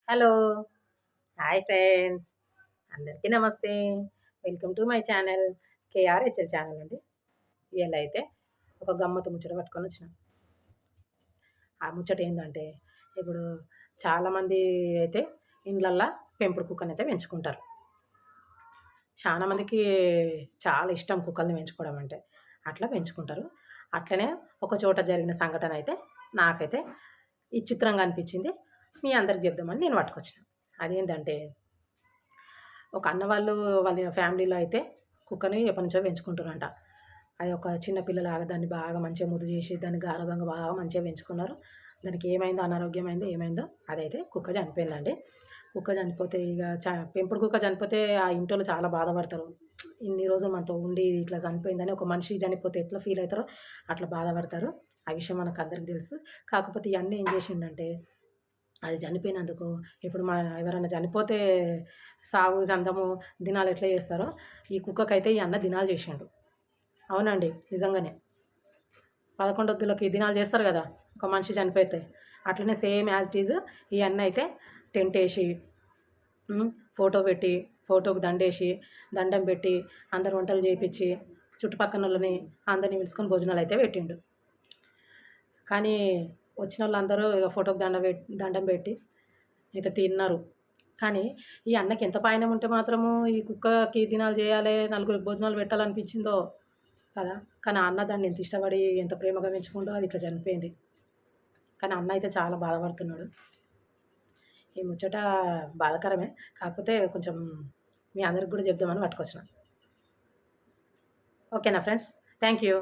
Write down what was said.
Hello. Hi friends. అందరికీ నమస్తే. Welcome to my channel KRHL channel అండి. ఇవాళ అయితే ఒక గమ్మత్తు ముచ్చట పట్టుకొని వచ్చిన. ఆ ముచ్చట ఏంటంటే ఇప్పుడు చాలామంది అయితే ఇండ్లల్లో పెంపుడు కుక్కని అయితే పెంచుకుంటారు. చాలా మందికి చాలా ఇష్టం కుక్కల్ని పెంచుకోవడం అంటే. అట్లా పెంచుకుంటారు. అట్లనే ఒక చోట జరిగిన సంఘటన అయితే నాకైతే విచిత్రంగా అనిపించింది. మీ అందరికి చెప్దామని నేను పట్టుకొచ్చిన. అదేంటంటే ఒక అన్న వాళ్ళు వాళ్ళ ఫ్యామిలీలో అయితే కుక్కని ఎప్పటినుంచో పెంచుకుంటారంట. అది ఒక చిన్న పిల్లలాగా దాన్ని బాగా మంచిగా ముద్దు చేసి దాన్ని గారాబంగా బాగా మంచిగా పెంచుకున్నారు. దానికి ఏమైందో అనారోగ్యమైందో ఏమైందో అదైతే కుక్క చనిపోయిందండి. కుక్క చనిపోతే ఇక పెంపుడు కుక్క చనిపోతే ఆ ఇంటోళ్ళు చాలా బాధపడతారు. ఇన్ని రోజులు మనతో ఉండి ఇట్లా చనిపోయిందని ఒక మనిషి చనిపోతే ఎట్లా ఫీల్ అవుతారో అట్లా బాధపడతారు. ఆ విషయం మనకు అందరికి తెలుసు. కాకపోతే ఈ అన్న ఏం చేసిండంటే అది చనిపోయినందుకు ఇప్పుడు ఎవరైనా చనిపోతే సావు సందము దినాలు ఎట్లా చేస్తారో ఈ కుక్కకైతే ఈ అన్న దినాలు చేసిండు. అవునండి, నిజంగానే 11 వద్దులకి దినాలు చేస్తారు కదా ఒక మనిషి చనిపోతే, అట్లనే సేమ్ యాజ్ ఇట్ ఈజ్ ఈ అన్న అయితే టెంట్ వేసి ఫోటో పెట్టి ఫోటోకి దండేసి దండం పెట్టి అందరు వంటలు చేయించి చుట్టుపక్కల వాళ్ళని అందరిని పిలుచుకొని భోజనాలు అయితే పెట్టిండు. కానీ వచ్చిన వాళ్ళందరూ ఇక ఫోటోకి దండం పెట్టి అయితే తిన్నారు. కానీ ఈ అన్నకి ఎంత పాయనం ఉంటే మాత్రము ఈ కుక్కకి దినాలు చేయాలి, నలుగురికి భోజనాలు పెట్టాలనిపించిందో కదా. కానీ ఆ అన్న దాన్ని ఎంత ఇష్టపడి ఎంత ప్రేమగా పెంచుకుంటూ అది ఇట్లా చనిపోయింది. కానీ అన్న అయితే చాలా బాధపడుతున్నాడు. ఈ ముచ్చట బాధాకరమే, కాకపోతే కొంచెం మీ అందరికి కూడా చెప్దామని పట్టుకొచ్చిన. ఓకేనా ఫ్రెండ్స్? Thank you.